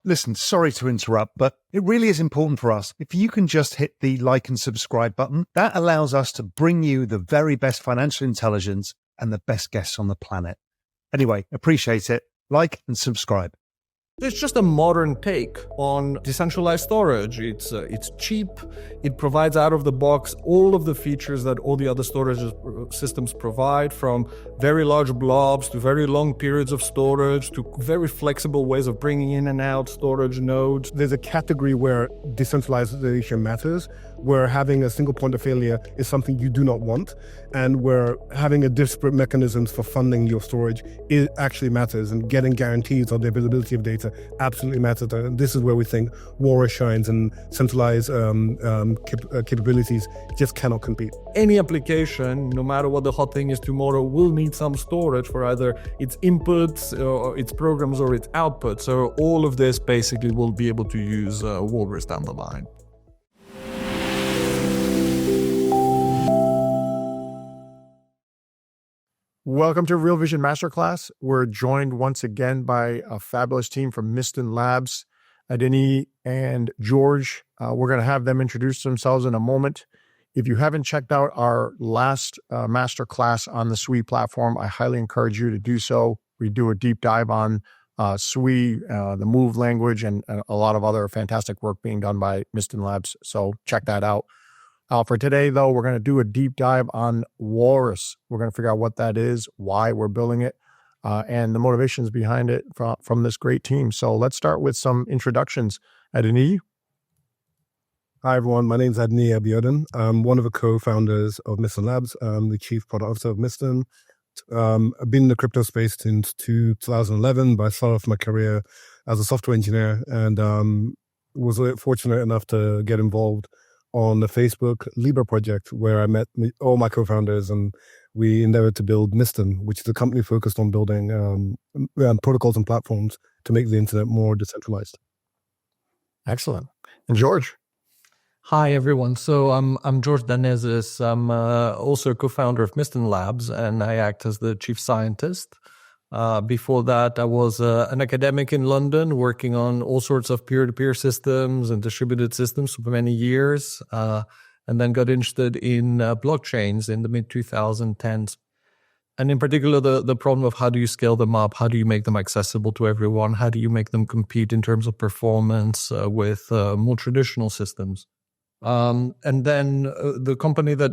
Listen, sorry to interrupt, but it really is important for us. If you can just hit the like and subscribe button, that allows us to bring you the very best financial intelligence and the best guests on the planet. Anyway, appreciate it. Like and subscribe. It's just a modern take on decentralized storage. It's cheap. It provides out of the box all of the features that all the other storage systems provide, from very large blobs to very long periods of storage to very flexible ways of bringing in and out storage nodes. There's a category where decentralization matters, where having a single point of failure is something you do not want, and where having a disparate mechanisms for funding your storage it actually matters, and getting guarantees on the availability of data absolutely matters. And this is where we think Walrus shines, and centralized capabilities just cannot compete. Any application, no matter what the hot thing is tomorrow, will need some storage for either its inputs or its programs or its outputs. So all of this basically will be able to use Walrus down the line. Welcome to Real Vision Masterclass. We're joined once again by a fabulous team from Mysten Labs, Adeniyi and George. We're going to have them introduce themselves in a moment. If you haven't checked out our last masterclass on the Sui platform, I highly encourage you to do so. We do a deep dive on Sui, the Move language, and a lot of other fantastic work being done by Mysten Labs. So check that out. For today, though, we're going to do a deep dive on Walrus. We're going to figure out what that is, why we're building it, and the motivations behind it from this great team. So let's start with some introductions. Adeniyi. Hi, everyone. My name is Adeniyi Abiodun. I'm one of the co-founders of Mysten Labs. I'm the chief product officer of Mysten. I've been in the crypto space since 2011, but I started off my career as a software engineer and was fortunate enough to get involved on the Facebook Libra project, where I met all my co-founders, and we endeavored to build Mysten, which is a company focused on building protocols and platforms to make the internet more decentralized. Excellent. And George. Hi, everyone. So I'm George Danezis. I'm also co-founder of Mysten Labs, and I act as the chief scientist. Before that, I was an academic in London working on all sorts of peer-to-peer systems and distributed systems for many years, and then got interested in blockchains in the mid-2010s. And in particular, the problem of how do you scale them up? How do you make them accessible to everyone? How do you make them compete in terms of performance with more traditional systems? And then the company that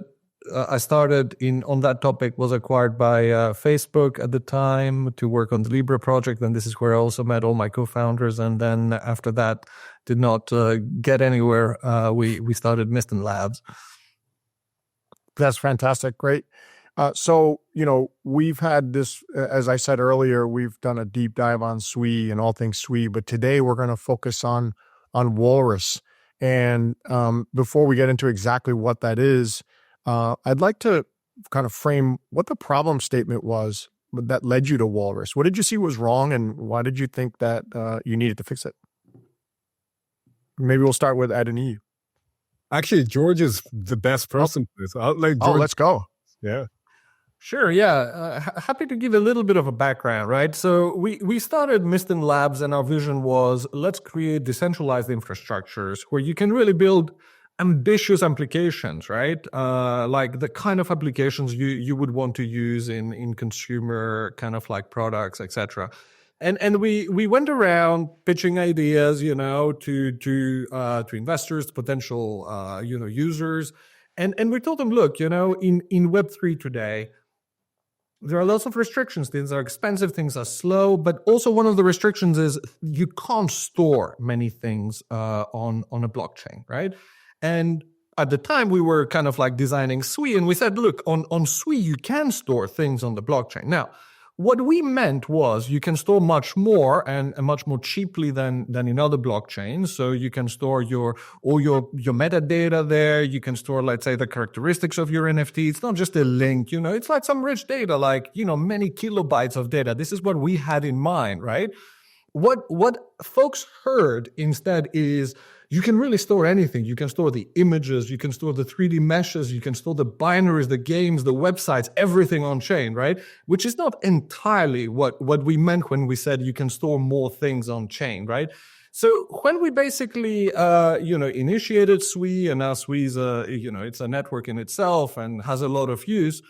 I started on that topic was acquired by Facebook at the time to work on the Libra project. And this is where I also met all my co-founders. And then after that did not get anywhere. We started Mysten Labs. That's fantastic. Great. So, we've had this, as I said earlier, we've done a deep dive on Sui and all things Sui, but today we're going to focus on Walrus. And before we get into exactly what that is, I'd like to kind of frame what the problem statement was that led you to Walrus. What did you see was wrong, and why did you think that you needed to fix it? Maybe we'll start with Adeniyi. Actually, George is the best person for this. I'll let George. Oh, let's go. Yeah. Sure, yeah. Happy to give a little bit of a background, right? So we started Mysten Labs, and our vision was, let's create decentralized infrastructures where you can really build ambitious applications, right? Like the kind of applications you would want to use in consumer kind of like products, etc. And we went around pitching ideas, to investors, potential users, and we told them, look, in Web3 today, there are lots of restrictions. Things are expensive, things are slow, but also one of the restrictions is you can't store many things on a blockchain, right? And at the time, we were kind of like designing Sui, and we said, look, on Sui, you can store things on the blockchain. Now, what we meant was you can store much more and much more cheaply than in other blockchains. So you can store your metadata there. You can store, let's say, the characteristics of your NFT. It's not just a link, it's like some rich data, like, many kilobytes of data. This is what we had in mind, right? What folks heard instead is you can really store anything. You can store the images, you can store the 3D meshes, you can store the binaries, the games, the websites, everything on chain, right? Which is not entirely what we meant when we said you can store more things on chain, right? So when we basically, initiated Sui, and now Sui is it's a network in itself and has a lot of use,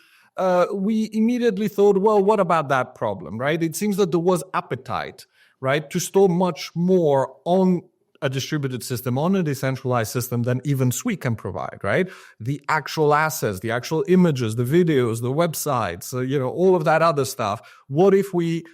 we immediately thought, well, what about that problem, right? It seems that there was appetite, right, to store much more on a distributed system, on a decentralized system than even Sui can provide, right? The actual assets, the actual images, the videos, the websites, all of that other stuff. What if we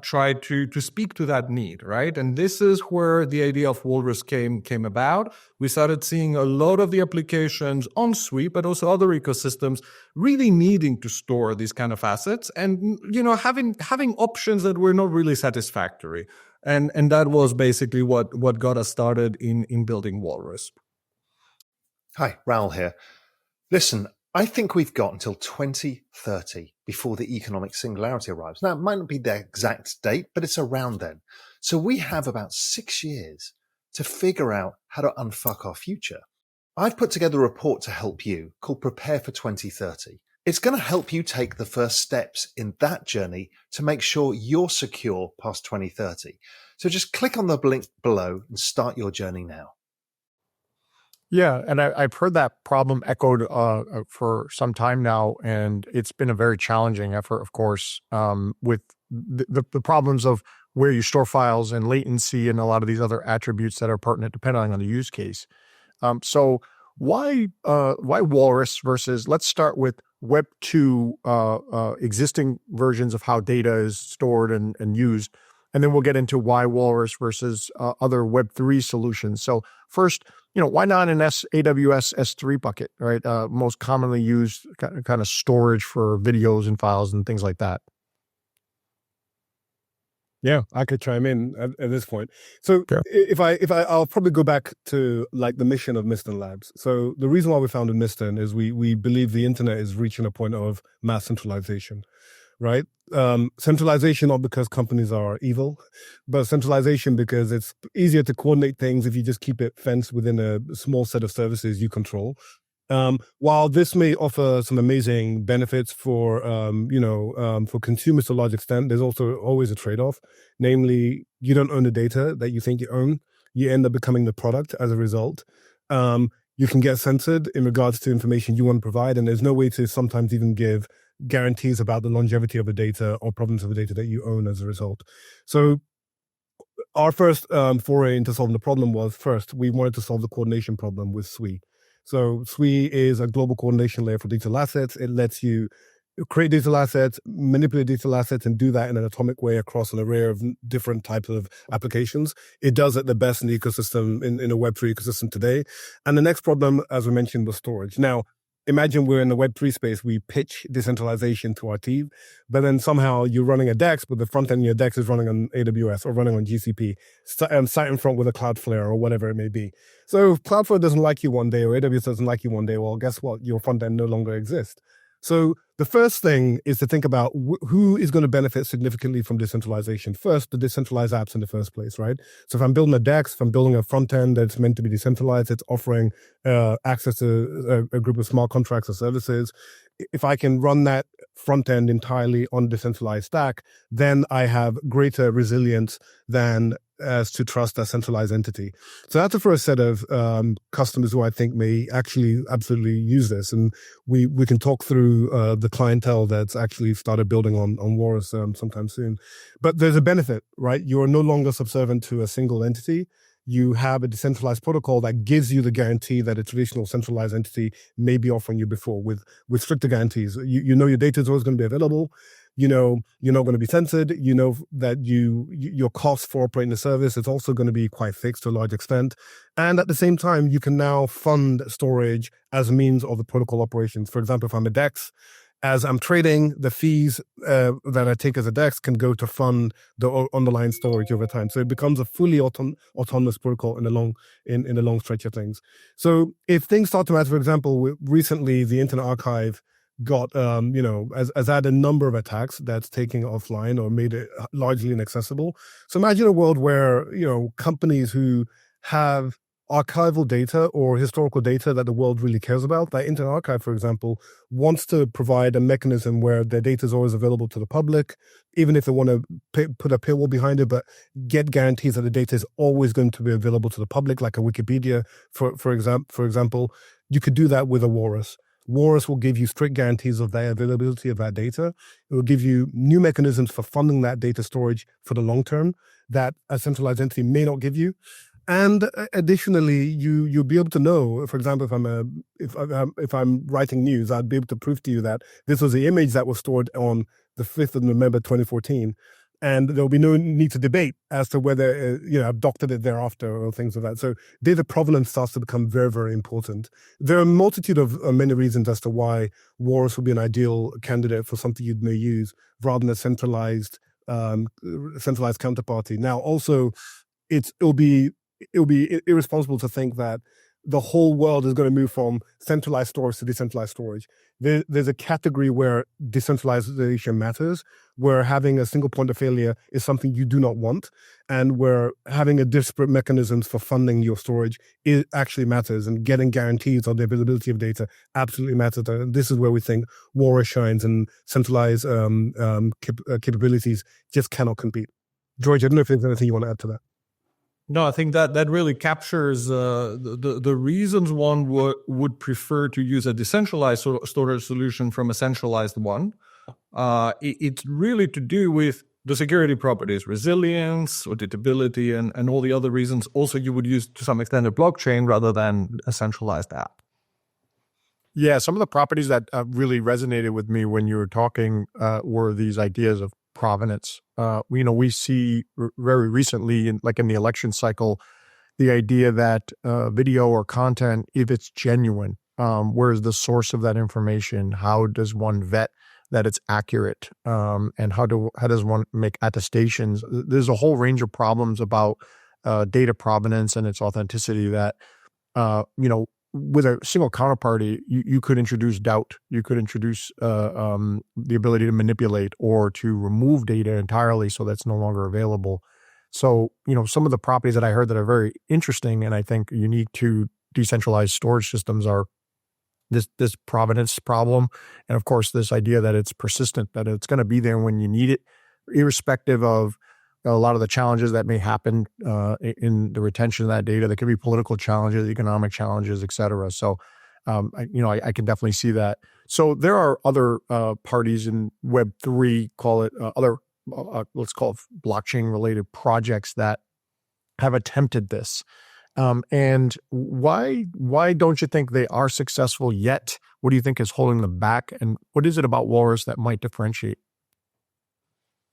try to speak to that need, right? And this is where the idea of Walrus came about. We started seeing a lot of the applications on Sui, but also other ecosystems really needing to store these kind of assets and, having options that were not really satisfactory. And that was basically what got us started in building Walrus. Hi, Raoul here. Listen, I think we've got until 2030 before the economic singularity arrives. Now, it might not be the exact date, but it's around then. So we have about 6 years to figure out how to unfuck our future. I've put together a report to help you called Prepare for 2030. It's going to help you take the first steps in that journey to make sure you're secure past 2030. So just click on the link below and start your journey now. Yeah, and I've heard that problem echoed for some time now, and it's been a very challenging effort, of course, with the problems of where you store files and latency and a lot of these other attributes that are pertinent depending on the use case. So why Walrus versus, let's start with Web 2 existing versions of how data is stored and used, and then we'll get into why Walrus versus other Web 3 solutions. So first, why not an AWS S3 bucket, right? Most commonly used kind of storage for videos and files and things like that. Yeah, I could chime in at this point. So Sure. I'll probably go back to like the mission of Mysten Labs. So the reason why we founded Mysten is we believe the internet is reaching a point of mass centralization, right? Centralization not because companies are evil, but centralization because it's easier to coordinate things if you just keep it fenced within a small set of services you control. While this may offer some amazing benefits for consumers to a large extent, there's also always a trade-off. Namely, you don't own the data that you think you own. You end up becoming the product as a result. You can get censored in regards to information you want to provide, and there's no way to sometimes even give guarantees about the longevity of the data or provenance of the data that you own as a result. So our first foray into solving the problem was, first, we wanted to solve the coordination problem with Sui. So Sui is a global coordination layer for digital assets. It lets you create digital assets, manipulate digital assets, and do that in an atomic way across an array of different types of applications. It does it the best in the ecosystem, in a Web3 ecosystem today. And the next problem, as we mentioned, was storage. Now, imagine we're in the Web3 space. We pitch decentralization to our team, but then somehow you're running a DEX, but the front end of your DEX is running on AWS or running on GCP, sat in front with a Cloudflare or whatever it may be. So if Cloudflare doesn't like you one day or AWS doesn't like you one day, well, guess what? Your front end no longer exists. So the first thing is to think about who is going to benefit significantly from decentralization. First, the decentralized apps in the first place, right? So if I'm building a DEX, if I'm building a front end that's meant to be decentralized, it's offering access to a group of smart contracts or services. If I can run that front end entirely on decentralized stack, then I have greater resilience than as to trust a centralized entity. So that's the first set of customers who I think may actually absolutely use this. And we can talk through the clientele that's actually started building on Walrus sometime soon. But there's a benefit, right? You're no longer subservient to a single entity. You have a decentralized protocol that gives you the guarantee that a traditional centralized entity may be offering you before with stricter guarantees. You know your data is always going to be available. You know you're not going to be censored. You know that your cost for operating the service is also going to be quite fixed to a large extent. And at the same time, you can now fund storage as a means of the protocol operations. For example, if I'm a DEX, as I'm trading, the fees that I take as a DEX can go to fund the underlying storage over time. So it becomes a fully autonomous protocol in the long stretch of things. So if things start to matter, for example, recently the Internet Archive got, has had a number of attacks that's taking it offline or made it largely inaccessible. So imagine a world where, companies who have archival data or historical data that the world really cares about. Like Internet Archive, for example, wants to provide a mechanism where their data is always available to the public, even if they want to put a paywall behind it, but get guarantees that the data is always going to be available to the public, like a Wikipedia, for example. You could do that with a Walrus. Walrus will give you strict guarantees of the availability of that data. It will give you new mechanisms for funding that data storage for the long term that a centralized entity may not give you. And additionally, you'll be able to know, for example, if I'm writing news, I'd be able to prove to you that this was the image that was stored on the 5th of November 2014, and there'll be no need to debate as to whether I've doctored it thereafter or things like that. So data provenance starts to become very, very important. There are a multitude of many reasons as to why Walrus would be an ideal candidate for something you may use rather than a centralized counterparty. Now, also, it'll be irresponsible to think that the whole world is going to move from centralized storage to decentralized storage. There's a category where decentralization matters, where having a single point of failure is something you do not want, and where having a disparate mechanisms for funding your storage actually matters, and getting guarantees on the availability of data absolutely matters. And this is where we think Walrus shines, and centralized capabilities just cannot compete. George, I don't know if there's anything you want to add to that. No, I think that really captures the reasons one would prefer to use a decentralized storage solution from a centralized one. It's really to do with the security properties, resilience, auditability, and all the other reasons. Also, you would use to some extent a blockchain rather than a centralized app. Yeah, some of the properties that really resonated with me when you were talking were these ideas of provenance. We see very recently, in the election cycle, the idea that video or content, if it's genuine, where is the source of that information? How does one vet that it's accurate? And how does one make attestations? There's a whole range of problems about data provenance and its authenticity that, with a single counterparty, you could introduce doubt. You could introduce the ability to manipulate or to remove data entirely so that's no longer available. So, some of the properties that I heard that are very interesting and I think unique to decentralized storage systems are this provenance problem. And of course, this idea that it's persistent, that it's going to be there when you need it, irrespective of a lot of the challenges that may happen in the retention of that data. There could be political challenges, economic challenges, et cetera. So, I can definitely see that. So there are other parties in Web3, let's call it blockchain-related projects that have attempted this. And why don't you think they are successful yet? What do you think is holding them back? And what is it about Walrus that might differentiate?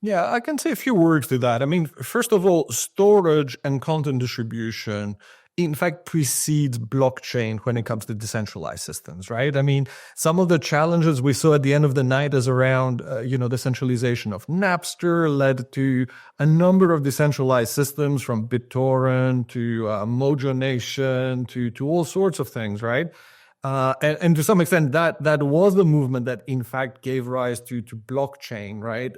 Yeah, I can say a few words to that. I mean, first of all, storage and content distribution, in fact, precedes blockchain when it comes to decentralized systems, right? I mean, some of the challenges we saw at the end of the night is around, the centralization of Napster led to a number of decentralized systems, from BitTorrent to Mojo Nation to all sorts of things, right? And to some extent, that was the movement that in fact gave rise to blockchain, right?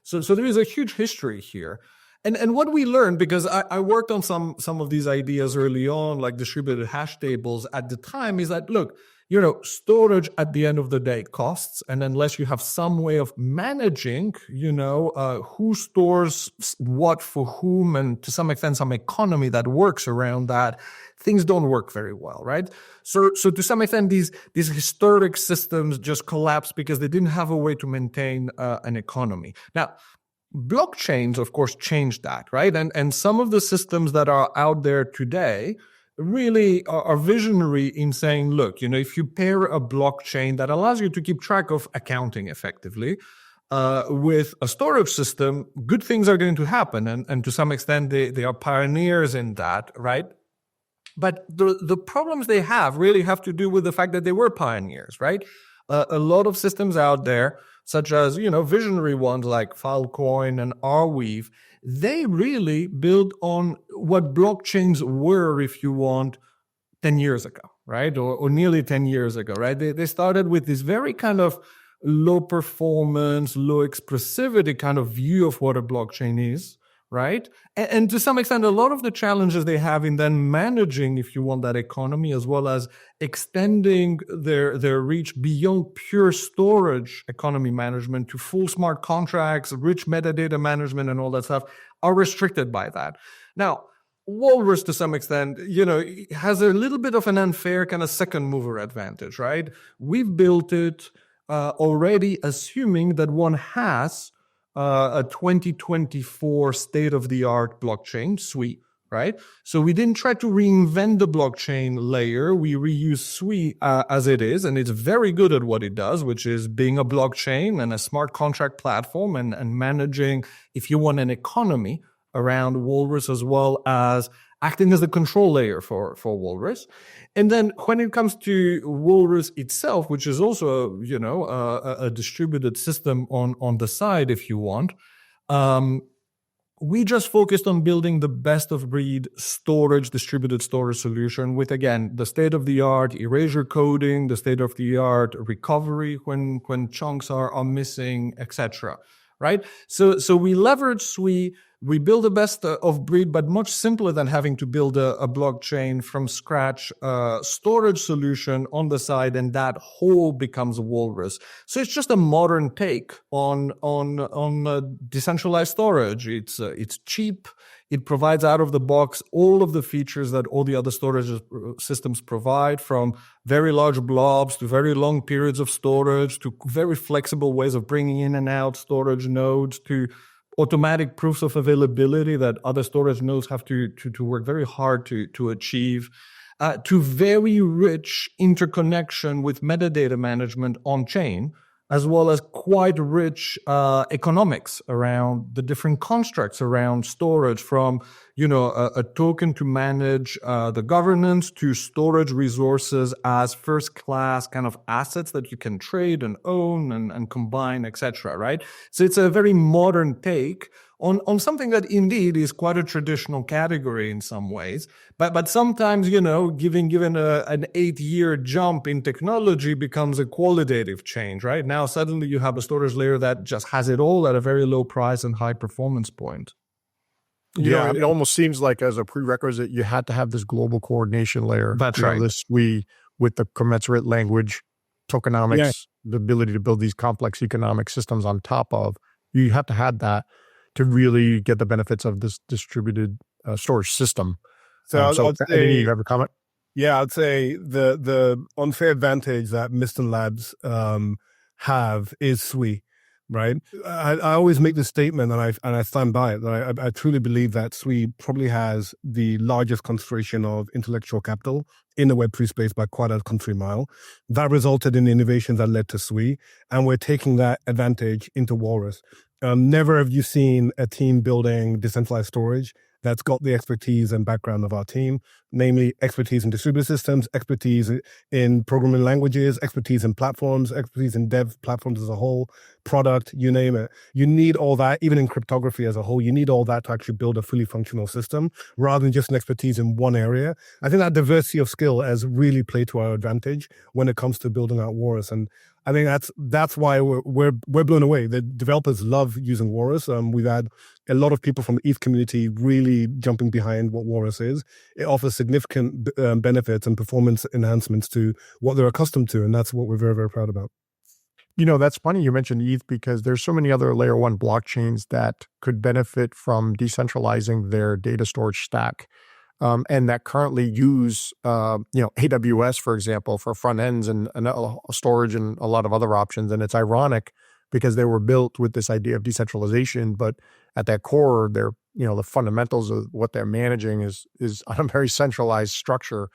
So there is a huge history here. And what we learned, because I worked on some of these ideas early on, like distributed hash tables at the time, is that, look, storage at the end of the day costs. And unless you have some way of managing, who stores what for whom, and to some extent, some economy that works around that, things don't work very well, right? So to some extent, these historic systems just collapsed because they didn't have a way to maintain an economy. Now, blockchains, of course, changed that, right? And some of the systems that are out there today really are visionary in saying, look, if you pair a blockchain that allows you to keep track of accounting effectively with a storage system, good things are going to happen. And to some extent, they are pioneers in that, right? But the problems they have really have to do with the fact that they were pioneers, right? A lot of systems out there, such as, visionary ones like Filecoin and Arweave, they really build on what blockchains were, if you want, 10 years ago, right? Or nearly 10 years ago, right? They started with this very kind of low performance, low expressivity kind of view of what a blockchain is, right? And to some extent, a lot of the challenges they have in then managing, if you want, that economy, as well as extending their reach beyond pure storage economy management to full smart contracts, rich metadata management, and all that stuff, are restricted by that. Now, Walrus, to some extent, has a little bit of an unfair kind of second mover advantage, right? We've built it already assuming that one has a 2024 state-of-the-art blockchain, Sui, right? So we didn't try to reinvent the blockchain layer. We reuse Sui as it is, and it's very good at what it does, which is being a blockchain and a smart contract platform and managing, if you want, an economy around Walrus, as well as acting as the control layer for Walrus. And then when it comes to Walrus itself, which is also, a distributed system on the side, if you want, we just focused on building the best of breed distributed storage solution with, again, the state-of-the-art erasure coding, the state-of-the-art recovery when chunks are missing, etc. Right? So we leverage Sui. We build the best of breed, but much simpler than having to build a blockchain from scratch storage solution on the side, and that whole becomes a Walrus. So it's just a modern take on decentralized storage. It's cheap. It provides out of the box all of the features that all the other storage systems provide, from very large blobs to very long periods of storage to very flexible ways of bringing in and out storage nodes to automatic proofs of availability that other storage nodes have to work very hard to achieve, to very rich interconnection with metadata management on-chain, as well as quite rich economics around the different constructs around storage, from a token to manage the governance, to storage resources as first-class kind of assets that you can trade and own and combine, etc. Right? So it's a very modern take on something that indeed is quite a traditional category in some ways. But sometimes, given an 8-year jump in technology becomes a qualitative change, right? Now suddenly you have a storage layer that just has it all at a very low price and high performance point. It almost seems like as a prerequisite, you had to have this global coordination layer. That's right. This with the commensurate language, tokenomics, the ability to build these complex economic systems on top of, you have to have that to really get the benefits of this distributed storage system. So Adeniyi, you have a comment? Yeah, I'd say the unfair advantage that Mysten Labs have is Sui, right? I always make this statement, and I stand by it, that I truly believe that Sui probably has the largest concentration of intellectual capital in the Web3 space by quite a country mile. That resulted in the innovations that led to Sui, and we're taking that advantage into Walrus. Never have you seen a team building decentralized storage that's got the expertise and background of our team, namely expertise in distributed systems, expertise in programming languages, expertise in platforms, expertise in dev platforms as a whole, product, you name it. You need all that, even in cryptography as a whole, you need all that to actually build a fully functional system rather than just an expertise in one area. I think that diversity of skill has really played to our advantage when it comes to building out Walrus. And I think that's why we're blown away. The developers love using Walrus. We've had a lot of people from the ETH community really jumping behind what Walrus is. It offers significant benefits and performance enhancements to what they're accustomed to, and that's what we're very, very proud about. That's funny you mentioned ETH, because there's so many other layer one blockchains that could benefit from decentralizing their data storage stack. And that currently use, AWS, for example, for front ends and storage and a lot of other options. And it's ironic because they were built with this idea of decentralization, but at their core, they're, the fundamentals of what they're managing is on a very centralized structure.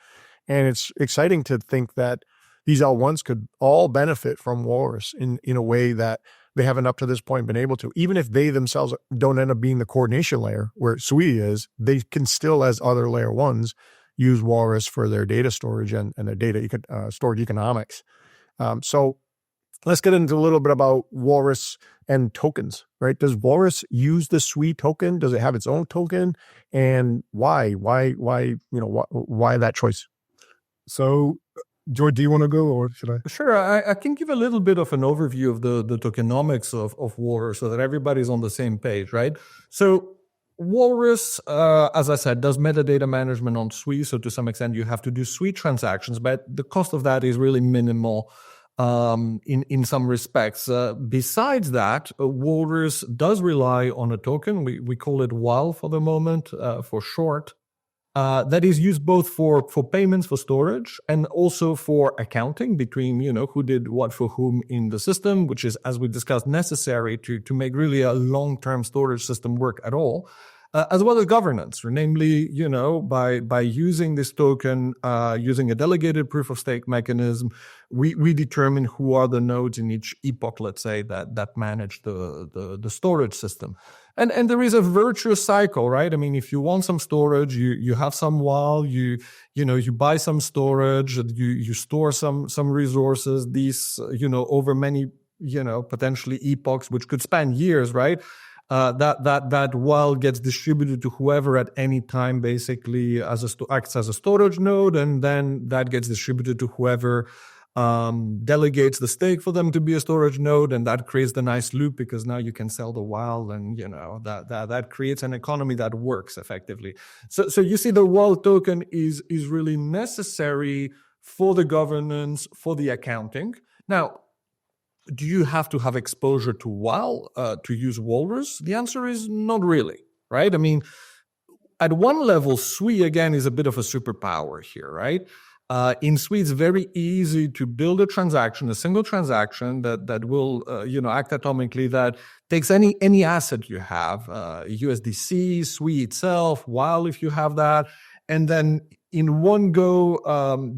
And it's exciting to think that these L1s could all benefit from Walrus in a way that they haven't up to this point been able to. Even if they themselves don't end up being the coordination layer where Sui is, they can still, as other layer ones, use Walrus for their data storage and their data storage economics. So let's get into a little bit about Walrus and tokens, right? Does Walrus use the Sui token? Does it have its own token? And why? Why that choice? So, George, do you want to go, or should I? Sure, I can give a little bit of an overview of the tokenomics of Walrus so that everybody's on the same page, right? So Walrus, as I said, does metadata management on Sui. So to some extent, you have to do Sui transactions, but the cost of that is really minimal in some respects. Besides that, Walrus does rely on a token. We call it WAL for the moment, for short. That is used both for payments for storage and also for accounting between, who did what for whom in the system, which is, as we discussed, necessary to make really a long-term storage system work at all. As well as governance, namely, by using this token, using a delegated proof of stake mechanism, we determine who are the nodes in each epoch, let's say, that manage the storage system. And there is a virtuous cycle, right? I mean, if you want some storage, you have some WAL, you buy some storage, you store some resources, these, over many, potentially epochs, which could span years, right? That WAL gets distributed to whoever at any time, basically acts as a storage node, and then that gets distributed to whoever delegates the stake for them to be a storage node, and that creates the nice loop because now you can sell the WAL, and that creates an economy that works effectively. So you see, the WAL token is really necessary for the governance, for the accounting. Now, do you have to have exposure to WAL to use Walrus? The answer is not really, right? I mean, at one level, Sui, again, is a bit of a superpower here, right? In Sui, it's very easy to build a transaction, a single transaction that will, act atomically, that takes any asset you have, USDC, Sui itself, WAL if you have that, and then in one go,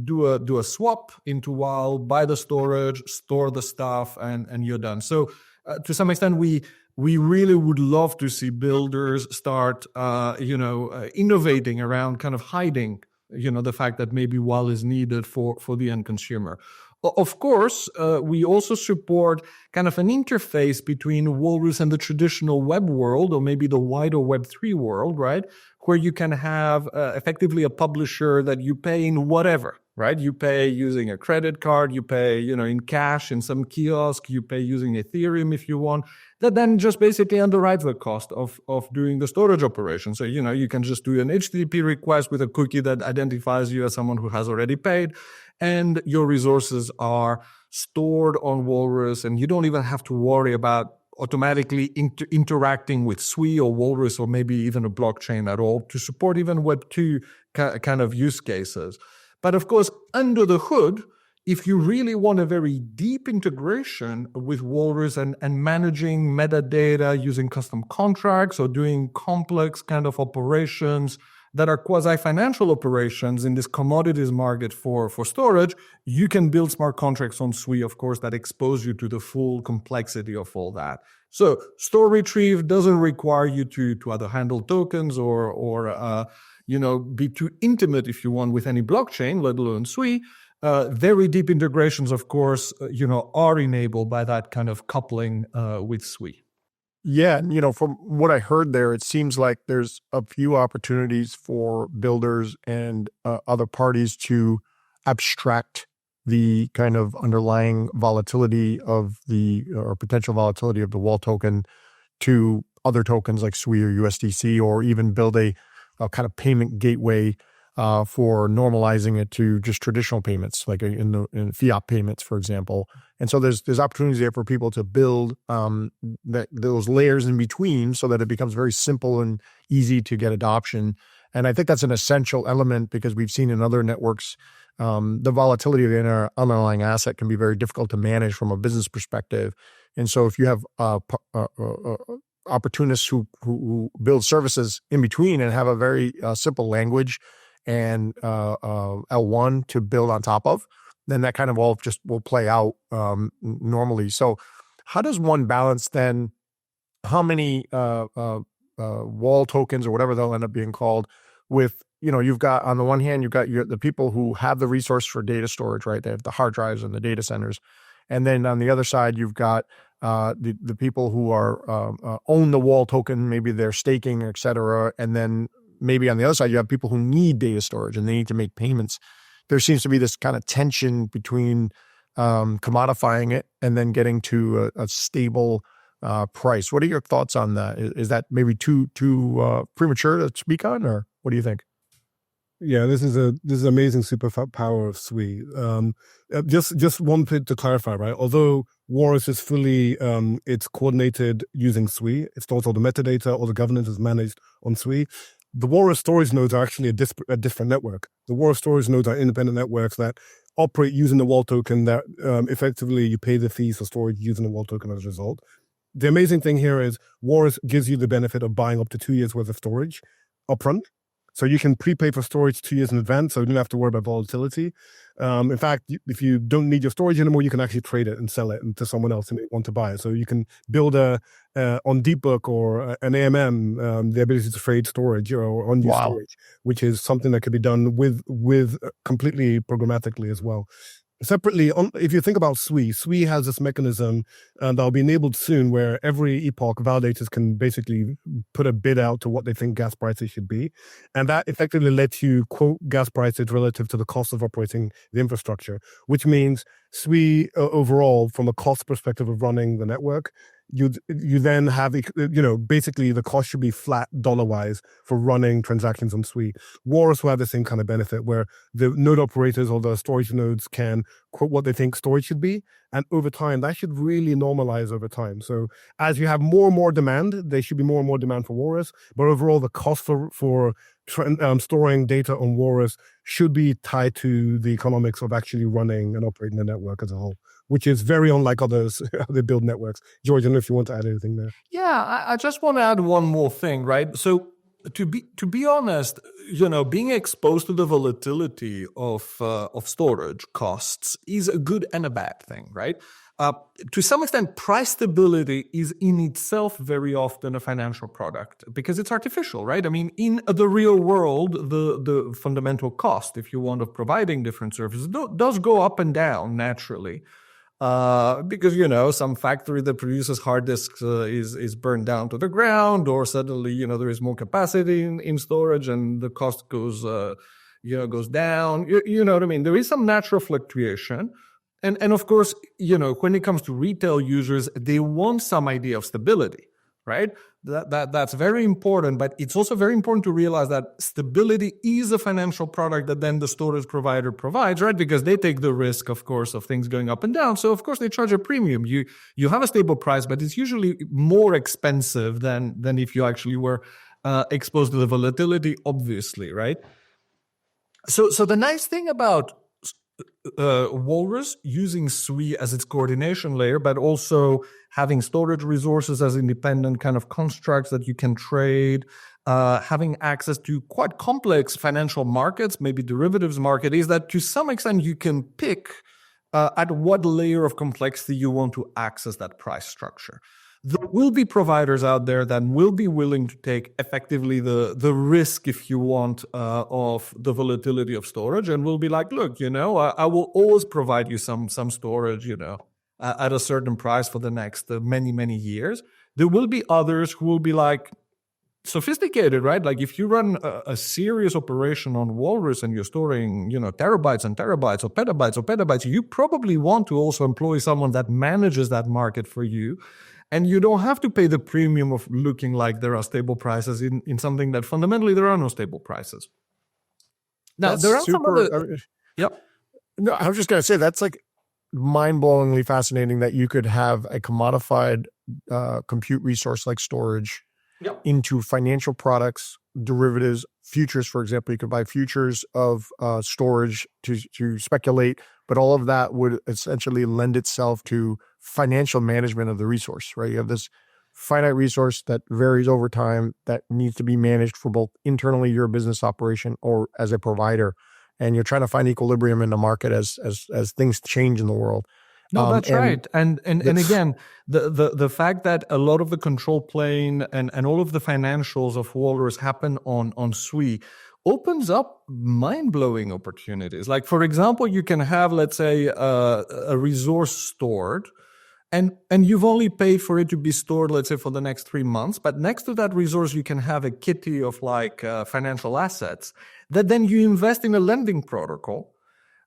do a swap into WAL, buy the storage, store the stuff, and you're done. So to some extent, we really would love to see builders start, innovating around kind of hiding, the fact that maybe WAL is needed for the end consumer. Of course, we also support kind of an interface between Walrus and the traditional web world, or maybe the wider Web3 world, right? Where you can have effectively a publisher that you pay in whatever, right? You pay using a credit card, you pay, in cash in some kiosk, you pay using Ethereum if you want, that then just basically underwrites the cost of doing the storage operation. So, you can just do an HTTP request with a cookie that identifies you as someone who has already paid, and your resources are stored on Walrus, and you don't even have to worry about automatically interacting with Sui or Walrus or maybe even a blockchain at all to support even Web2 kind of use cases. But of course, under the hood, if you really want a very deep integration with Walrus and managing metadata using custom contracts or doing complex kind of operations that are quasi-financial operations in this commodities market for storage, you can build smart contracts on Sui, of course, that expose you to the full complexity of all that. So store retrieve doesn't require you to either handle tokens or be too intimate, if you want, with any blockchain, let alone Sui. Very deep integrations, of course, are enabled by that kind of coupling with Sui. Yeah, from what I heard there, it seems like there's a few opportunities for builders and other parties to abstract the kind of underlying volatility of or potential volatility of the WAL token to other tokens like Sui or USDC, or even build a kind of payment gateway for normalizing it to just traditional payments, like in fiat payments, for example. And so there's opportunities there for people to build those layers in between so that it becomes very simple and easy to get adoption. And I think that's an essential element, because we've seen in other networks, the volatility of the underlying asset can be very difficult to manage from a business perspective. And so if you have opportunists who build services in between and have a very simple language and L1 to build on top of, then that kind of all just will play out normally. So how does one balance then how many WAL tokens or whatever they'll end up being called with, you've got, on the one hand, you've got the people who have the resource for data storage, right? They have the hard drives and the data centers. And then on the other side, you've got the people who are own the WAL token, maybe they're staking, et cetera. And then maybe on the other side, you have people who need data storage and they need to make payments. There seems to be this kind of tension between commodifying it and then getting to a stable price. What are your thoughts on that? Is that maybe too premature to speak on, or what do you think? Yeah, this is amazing superpower of Sui. Just one thing to clarify, right? Although Walrus is fully it's coordinated using Sui, it stores all the metadata, all the governance is managed on Sui. The Walrus storage nodes are actually a different network. The Walrus storage nodes are independent networks that operate using the wall token. That effectively you pay the fees for storage using the wall token as a result. The amazing thing here is Walrus gives you the benefit of buying up to 2 years worth of storage upfront. So you can prepay for storage 2 years in advance, so you don't have to worry about volatility. In fact, if you don't need your storage anymore, you can actually trade it and sell it to someone else who may want to buy it. So you can build on Deepbook or an AMM the ability to trade storage or unused storage, which is something that could be done with completely programmatically as well. Separately, if you think about Sui has this mechanism that will be enabled soon where every epoch validators can basically put a bid out to what they think gas prices should be. And that effectively lets you quote gas prices relative to the cost of operating the infrastructure, which means Sui overall, from a cost perspective of running the network, you then have, basically the cost should be flat dollar-wise for running transactions on Sui. Walrus will have the same kind of benefit where the node operators or the storage nodes can quote what they think storage should be. And over time, that should really normalize over time. So as you have more and more demand, there should be more and more demand for Walrus. But overall, the cost for storing data on Walrus should be tied to the economics of actually running and operating the network as a whole, which is very unlike others how they build networks. George, I don't know if you want to add anything there. Yeah, I just want to add one more thing, right? So to be honest, being exposed to the volatility of storage costs is a good and a bad thing, right? To some extent, price stability is in itself very often a financial product because it's artificial, right? I mean, in the real world, the fundamental cost, if you want, of providing different services does go up and down naturally. Because, some factory that produces hard disks is burned down to the ground, or suddenly, there is more capacity in storage and the cost goes down. You know what I mean? There is some natural fluctuation. And of course, when it comes to retail users, they want some idea of stability, right? That's very important, but it's also very important to realize that stability is a financial product that then the storage provider provides, right? Because they take the risk, of course, of things going up and down. So of course they charge a premium. You have a stable price, but it's usually more expensive than if you actually were exposed to the volatility, obviously, right? So the nice thing about Walrus using Sui as its coordination layer, but also having storage resources as independent kind of constructs that you can trade, having access to quite complex financial markets, maybe derivatives market, is that to some extent you can pick at what layer of complexity you want to access that price structure. There will be providers out there that will be willing to take effectively the risk, if you want, of the volatility of storage, and will be like, look, I will always provide you some storage, at a certain price for the next many, many years. There will be others who will be like sophisticated, right? Like if you run a serious operation on Walrus and you're storing, terabytes and terabytes or petabytes, you probably want to also employ someone that manages that market for you. And you don't have to pay the premium of looking like there are stable prices in something that fundamentally there are no stable prices. Now, that's there are some other... Yep. No, I was just going to say, that's like mind-blowingly fascinating that you could have a commodified compute resource like storage into financial products, derivatives, futures, for example. You could buy futures of storage to speculate, but all of that would essentially lend itself to financial management of the resource, right? You have this finite resource that varies over time that needs to be managed for both internally your business operation or as a provider. And you're trying to find equilibrium in the market as things change in the world. No, that's right. And again, the fact that a lot of the control plane and all of the financials of Walrus happen on Sui opens up mind-blowing opportunities. Like, for example, you can have, let's say, a resource stored, and you've only paid for it to be stored, let's say, for the next 3 months. But next to that resource, you can have a kitty of financial assets that then you invest in a lending protocol.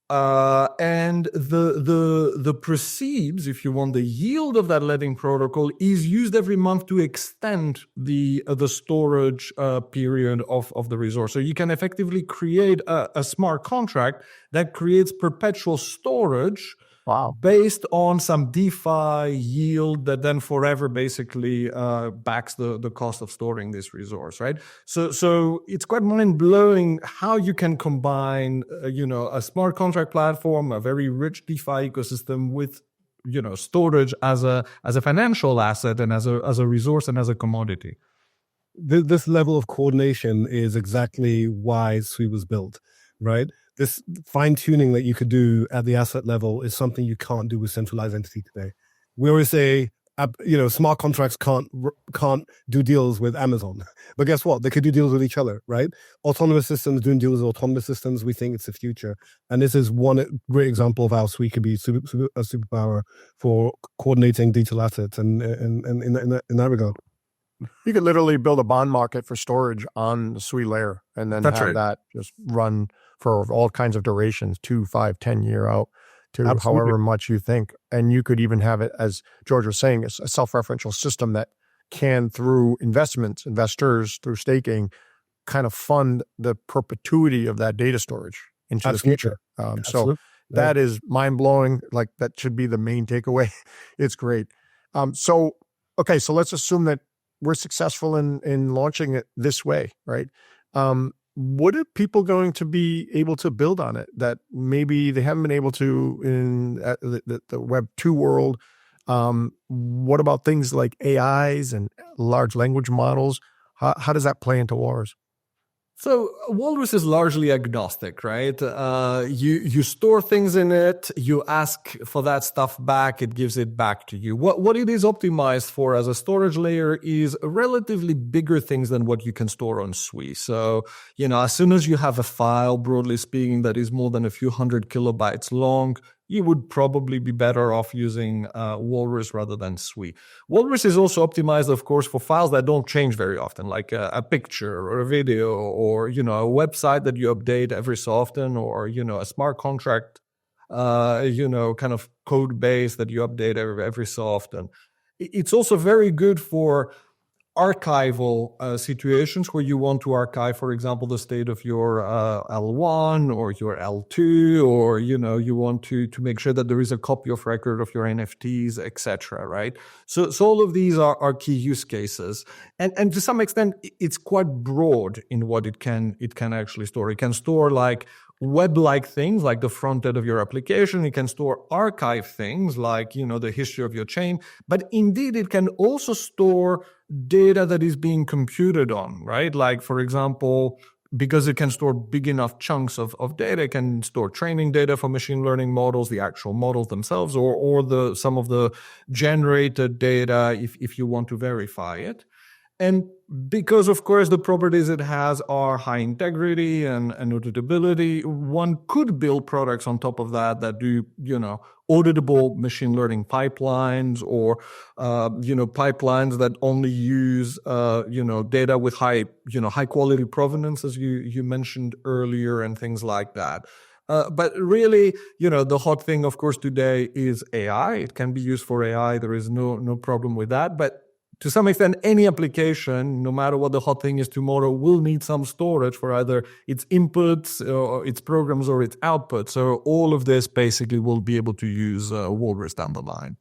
And the proceeds, if you want, the yield of that lending protocol is used every month to extend the storage period of the resource. So you can effectively create a smart contract that creates perpetual storage. Wow. Based on some DeFi yield that then forever basically backs the cost of storing this resource, right? So it's quite mind-blowing how you can combine, a smart contract platform, a very rich DeFi ecosystem with, storage as a financial asset and as a resource and as a commodity. This level of coordination is exactly why Sui was built, right? This fine tuning that you could do at the asset level is something you can't do with centralized entity today. We always say, smart contracts can't do deals with Amazon, but guess what? They could do deals with each other, right? Autonomous systems doing deals with autonomous systems. We think it's the future, and this is one great example of how Sui could be a superpower for coordinating digital assets, and in that regard. You could literally build a bond market for storage on the Sui layer and then that just run for all kinds of durations, 2, 5, 10 year out to Absolutely. however much you think. And you could even have it, as George was saying, a self-referential system that can, through investors, through staking, kind of fund the perpetuity of that data storage into the future. So that is mind-blowing. Like, that should be the main takeaway. It's great. So let's assume that we're successful in launching it this way, right? What are people going to be able to build on it that maybe they haven't been able to in the Web 2 world? What about things like AIs and large language models? How does that play into Walrus? So Walrus is largely agnostic, right? You store things in it, you ask for that stuff back, it gives it back to you. What it is optimized for as a storage layer is relatively bigger things than what you can store on Sui. So, as soon as you have a file, broadly speaking, that is more than a few hundred kilobytes long, you would probably be better off using Walrus rather than Sui. Walrus is also optimized, of course, for files that don't change very often, like a picture or a video or, a website that you update every so often, or, a smart contract, kind of code base that you update every so often. It's also very good for archival situations where you want to archive, for example, the state of your L1 or your L2, or you want to make sure that there is a copy of record of your NFTs, etc. Right? So all of these are key use cases, and to some extent, it's quite broad in what it can actually store. It can store like web-like things like the front end of your application. It can store archive things like, the history of your chain. But indeed, it can also store data that is being computed on, right? Like, for example, because it can store big enough chunks of data, it can store training data for machine learning models, the actual models themselves, or some of the generated data if you want to verify it. And because, of course, the properties it has are high integrity and auditability, one could build products on top of that do, auditable machine learning pipelines, or, pipelines that only use, data with high quality provenance, as you mentioned earlier, and things like that. But really, the hot thing, of course, today is AI. It can be used for AI. There is no problem with that. But to some extent, any application, no matter what the hot thing is tomorrow, will need some storage for either its inputs or its programs or its outputs. So all of this basically will be able to use Walrus down the line.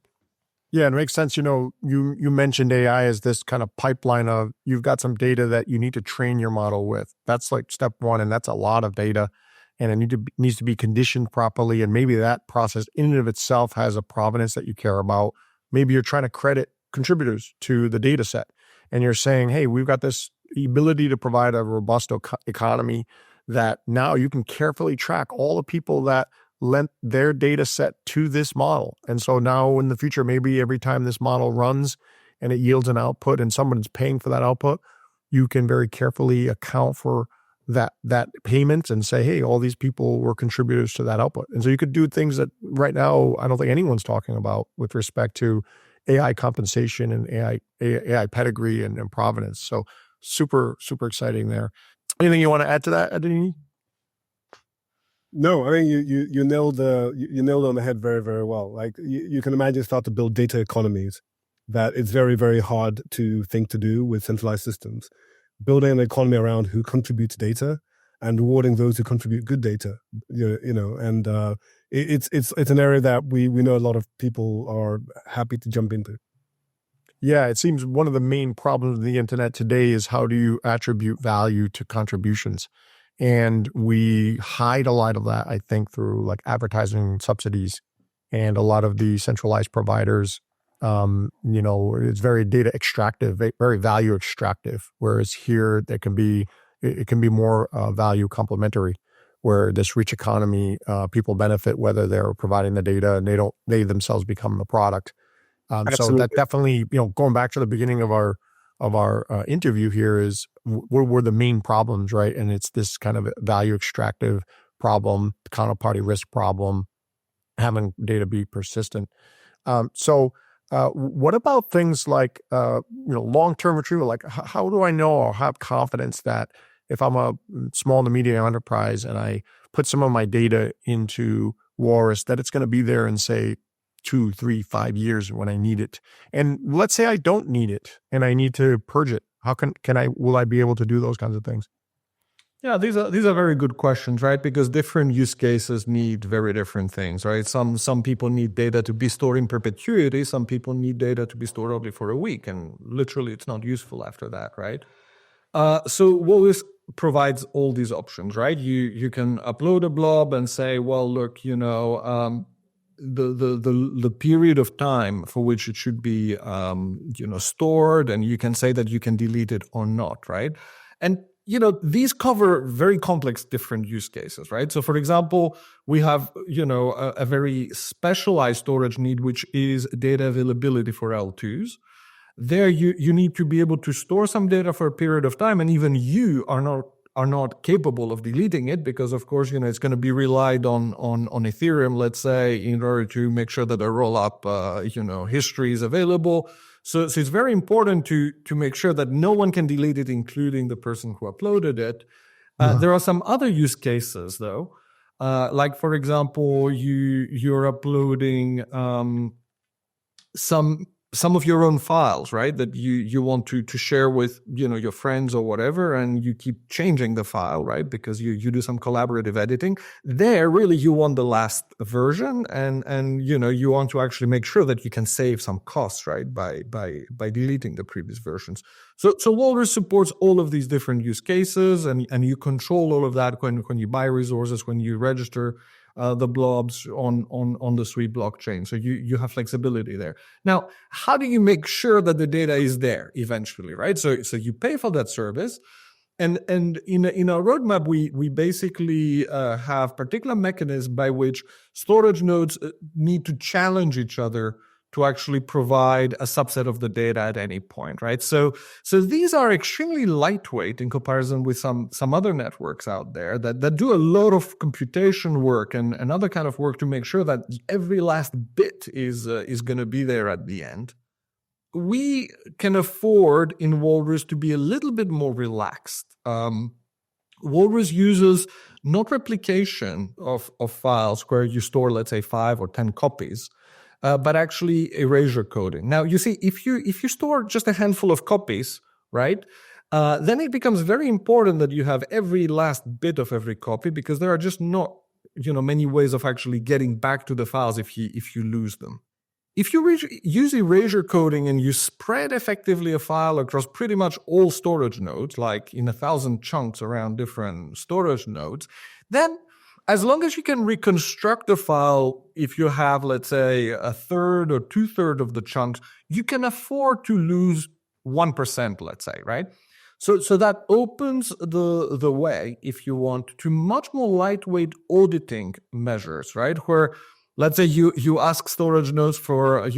Yeah, it makes sense. You mentioned AI as this kind of pipeline of, you've got some data that you need to train your model with. That's like step one, and that's a lot of data, and it needs to be conditioned properly. And maybe that process in and of itself has a provenance that you care about. Maybe you're trying to credit contributors to the data set, and you're saying, hey, we've got this ability to provide a robust economy that now you can carefully track all the people that lent their data set to this model. And so now in the future, maybe every time this model runs and it yields an output and someone's paying for that output, you can very carefully account for that payment and say, hey, all these people were contributors to that output. And so you could do things that right now I don't think anyone's talking about with respect to AI compensation and AI pedigree and provenance. So super, super exciting there. Anything you want to add to that, Adeniyi? No, I mean you nailed you nailed it on the head very, very well. Like you can imagine start to build data economies that it's very, very hard to think to do with centralized systems. Building an economy around who contributes data and rewarding those who contribute good data. And it's an area that we know a lot of people are happy to jump into. Yeah, it seems one of the main problems of the internet today is how do you attribute value to contributions? And we hide a lot of that, I think, through like advertising subsidies and a lot of the centralized providers. It's very data extractive, very value extractive. Whereas here, it can be more value complementary, where this rich economy, people benefit whether they're providing the data and they themselves become the product. So that definitely, going back to the beginning of our interview here is what were the main problems, right? And it's this kind of value extractive problem, counterparty risk problem, having data be persistent. So what about things like, long-term retrieval? Like how do I know or have confidence that if I'm a small to medium enterprise and I put some of my data into Walrus, that it's going to be there in, say, 2, 3, 5 years when I need it? And let's say I don't need it and I need to purge it. How will I be able to do those kinds of things? Yeah, these are very good questions, right? Because different use cases need very different things, right? Some people need data to be stored in perpetuity. Some people need data to be stored only for a week, and literally it's not useful after that, right? So Walrus provides all these options, right? You can upload a blob and say, well, look, the period of time for which it should be stored, and you can say that you can delete it or not, right? And these cover very complex different use cases, right? So for example, we have a very specialized storage need, which is data availability for L2s. There you need to be able to store some data for a period of time, and even you are not capable of deleting it because, of course, it's going to be relied on Ethereum, let's say, in order to make sure that the roll-up, history is available. So it's very important to make sure that no one can delete it, including the person who uploaded it. There are some other use cases, though, like, for example, you're uploading some of your own files, right, that you want to share with your friends or whatever, and you keep changing the file, right, because you do some collaborative editing. There, really, you want the last version, and you want to actually make sure that you can save some costs, right, by deleting the previous versions. So Walrus supports all of these different use cases, and you control all of that when you buy resources, when you register the blobs on the Sui blockchain. So you have flexibility there. Now, how do you make sure that the data is there eventually, right? So you pay for that service. And in our roadmap, we basically have particular mechanisms by which storage nodes need to challenge each other to actually provide a subset of the data at any point, right? So these are extremely lightweight in comparison with some other networks out there that do a lot of computation work and other kind of work to make sure that every last bit is going to be there at the end. We can afford in Walrus to be a little bit more relaxed. Walrus uses not replication of files where you store, let's say, 5 or 10 copies, but actually erasure coding. Now, you see, if you store just a handful of copies, right, then it becomes very important that you have every last bit of every copy, because there are just not many ways of actually getting back to the files if you lose them. If you use erasure coding and you spread effectively a file across pretty much all storage nodes, like in 1,000 chunks around different storage nodes, then as long as you can reconstruct the file, if you have, let's say, 1/3 or 2/3 of the chunks, you can afford to lose 1%, let's say, right? So that opens the way, if you want, to much more lightweight auditing measures, right? Where, let's say you ask storage nodes for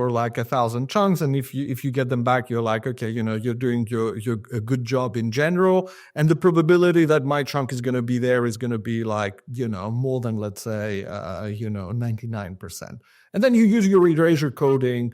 like 1,000 chunks, and if you get them back, you're like, okay, you're doing a good job in general, and the probability that my chunk is going to be there is going to be like more than, let's say 99%. And then you use your erasure coding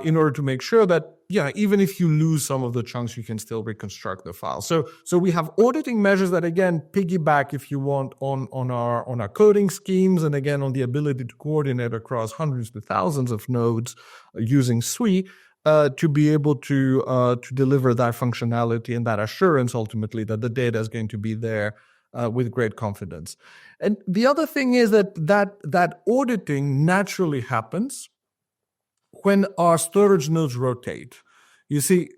in order to make sure that, even if you lose some of the chunks, you can still reconstruct the file. So we have auditing measures that, again, piggyback, if you want, on our coding schemes, and again, on the ability to coordinate across hundreds to thousands of nodes using Sui, to be able to deliver that functionality and that assurance, ultimately, that the data is going to be there with great confidence. And the other thing is that auditing naturally happens when our storage nodes rotate. You see,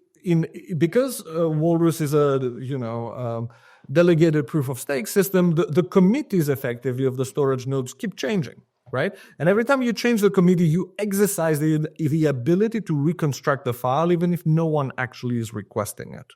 because Walrus is a delegated proof of stake system, the committees effectively of the storage nodes keep changing, right? And every time you change the committee, you exercise the ability to reconstruct the file, even if no one actually is requesting it.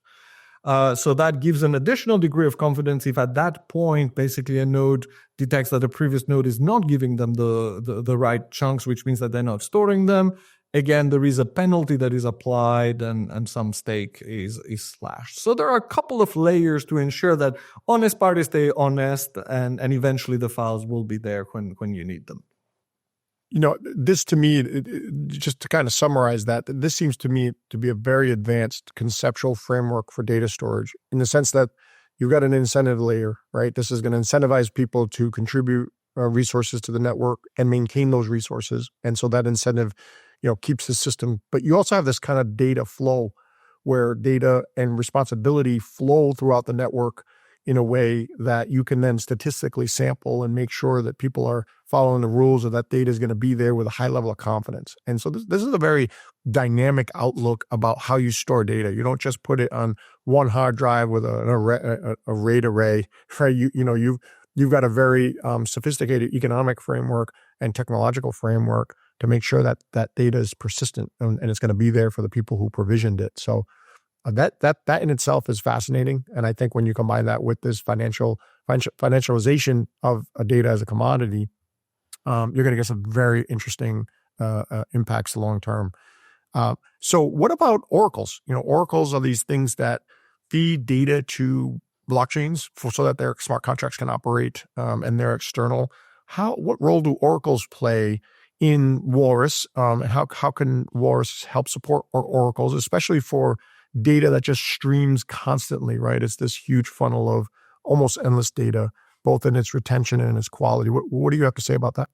So that gives an additional degree of confidence if at that point, basically a node detects that the previous node is not giving them the right chunks, which means that they're not storing them. Again, there is a penalty that is applied and some stake is slashed. So there are a couple of layers to ensure that honest parties stay honest and eventually the files will be there when you need them. This to me, just to kind of summarize that, this seems to me to be a very advanced conceptual framework for data storage in the sense that you've got an incentive layer, right? This is going to incentivize people to contribute resources to the network and maintain those resources. And so that incentive, keeps the system. But you also have this kind of data flow where data and responsibility flow throughout the network in a way that you can then statistically sample and make sure that people are following the rules, or that data is going to be there with a high level of confidence. And so this is a very dynamic outlook about how you store data. You don't just put it on one hard drive with a RAID array, right? You've got a very sophisticated economic framework and technological framework to make sure that data is persistent and it's going to be there for the people who provisioned it. So that in itself is fascinating. And I think when you combine that with this financialization of a data as a commodity, you're going to get some very interesting impacts long term. So what about oracles? Oracles are these things that feed data to blockchains so that their smart contracts can operate and they're external. What role do oracles play in Walrus? How can Walrus help support oracles, especially for data that just streams constantly, right? It's this huge funnel of almost endless data, both in its retention and its quality. What do you have to say about that?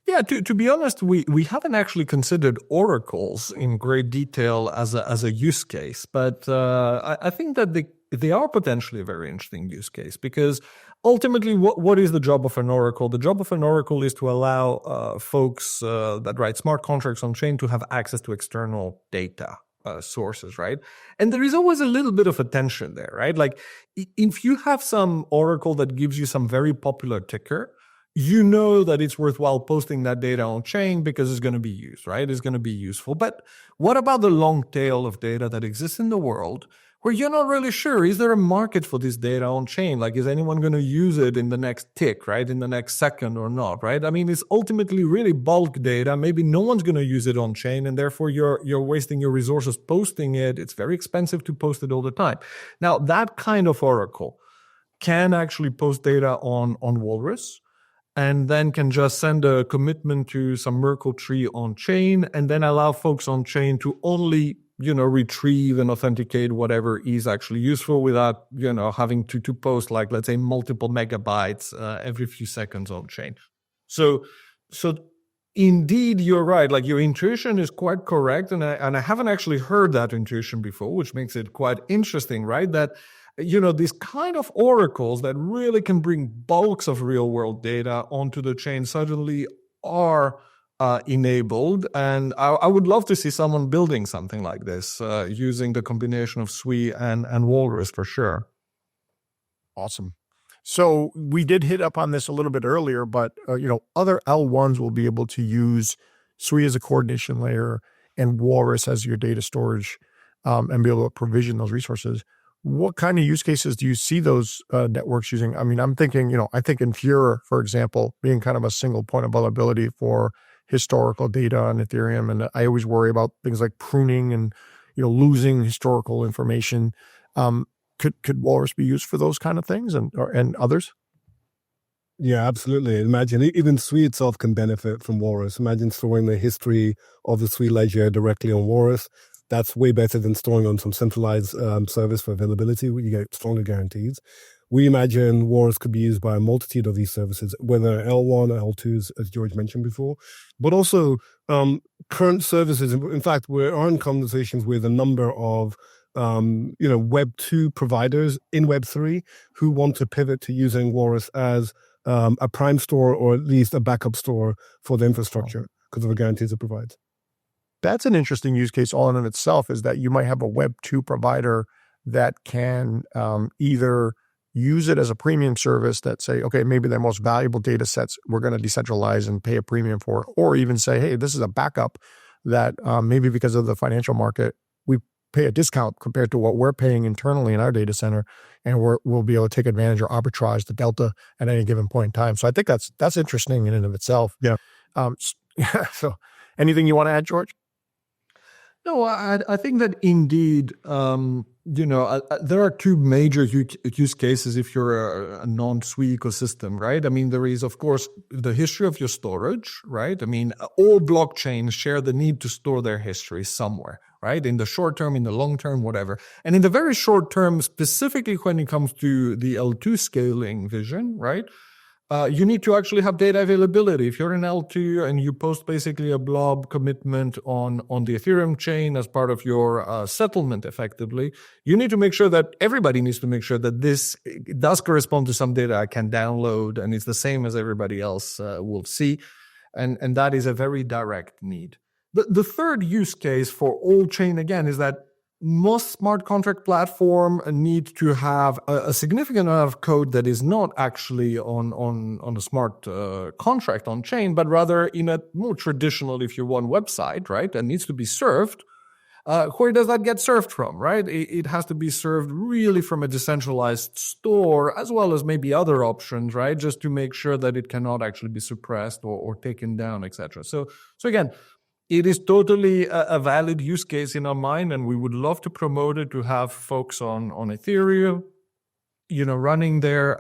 Yeah, to be honest, we haven't actually considered oracles in great detail as a use case, but I think that they are potentially a very interesting use case, because ultimately, what is the job of an oracle? The job of an oracle is to allow folks that write smart contracts on chain to have access to external data sources, right? And there is always a little bit of a tension there, right? Like if you have some oracle that gives you some very popular ticker, you know that it's worthwhile posting that data on chain because it's going to be used, right? It's going to be useful. But what about the long tail of data that exists in the world where you're not really sure, is there a market for this data on chain? Like, is anyone going to use it in the next tick, right? In the next second or not, right? I mean, it's ultimately really bulk data. Maybe no one's going to use it on chain, and therefore you're wasting your resources posting it. It's very expensive to post it all the time. Now, that kind of oracle can actually post data on Walrus, and then can just send a commitment to some Merkle tree on chain, and then allow folks on chain to only retrieve and authenticate whatever is actually useful without, having to post, like, let's say, multiple megabytes every few seconds on chain. So indeed, you're right. Like, your intuition is quite correct. And I haven't actually heard that intuition before, which makes it quite interesting, right? That, these kind of oracles that really can bring bulks of real world data onto the chain suddenly are enabled. And I would love to see someone building something like this using the combination of Sui and Walrus for sure. Awesome. So we did hit up on this a little bit earlier, but other L1s will be able to use Sui as a coordination layer and Walrus as your data storage and be able to provision those resources. What kind of use cases do you see those networks using? I mean, I'm thinking, I think Infura, for example, being kind of a single point of availability for historical data on Ethereum. And I always worry about things like pruning and, losing historical information. Could Walrus be used for those kind of things and others? Yeah, absolutely. Imagine even Sui itself can benefit from Walrus. Imagine storing the history of the Sui ledger directly on Walrus. That's way better than storing on some centralized service for availability, where you get stronger guarantees. We imagine Walrus could be used by a multitude of these services, whether L1 or L2s, as George mentioned before, but also current services. In fact, we're in conversations with a number of Web 2 providers in Web 3 who want to pivot to using Walrus as a prime store or at least a backup store for the infrastructure because of the guarantees it provides. That's an interesting use case all in of itself, is that you might have a Web 2 provider that can either use it as a premium service that say, okay, maybe their most valuable data sets we're going to decentralize and pay a premium for, or even say, hey, this is a backup that maybe because of the financial market, we pay a discount compared to what we're paying internally in our data center, and we'll be able to take advantage or arbitrage the delta at any given point in time. So I think that's interesting in and of itself. Yeah. So anything you want to add, George? No, I think that indeed, there are two major use cases if you're a non-Sui ecosystem, right? I mean, there is, of course, the history of your storage, right? I mean, all blockchains share the need to store their history somewhere, right? In the short term, in the long term, whatever. And in the very short term, specifically when it comes to the L2 scaling vision, right? You need to actually have data availability. If you're in L2 and you post basically a blob commitment on the Ethereum chain as part of your settlement, effectively, you need to make sure that everybody needs to make sure that this does correspond to some data I can download and it's the same as everybody else will see. And that is a very direct need. The third use case for all chain, again, is that most smart contract platform need to have a significant amount of code that is not actually on a smart contract on chain, but rather in a more traditional, if you want, website, right? That needs to be served. Where does that get served from, right? It has to be served really from a decentralized store, as well as maybe other options, right? Just to make sure that it cannot actually be suppressed or taken down, etc. So again, it is totally a valid use case in our mind, and we would love to promote it to have folks on Ethereum, running their,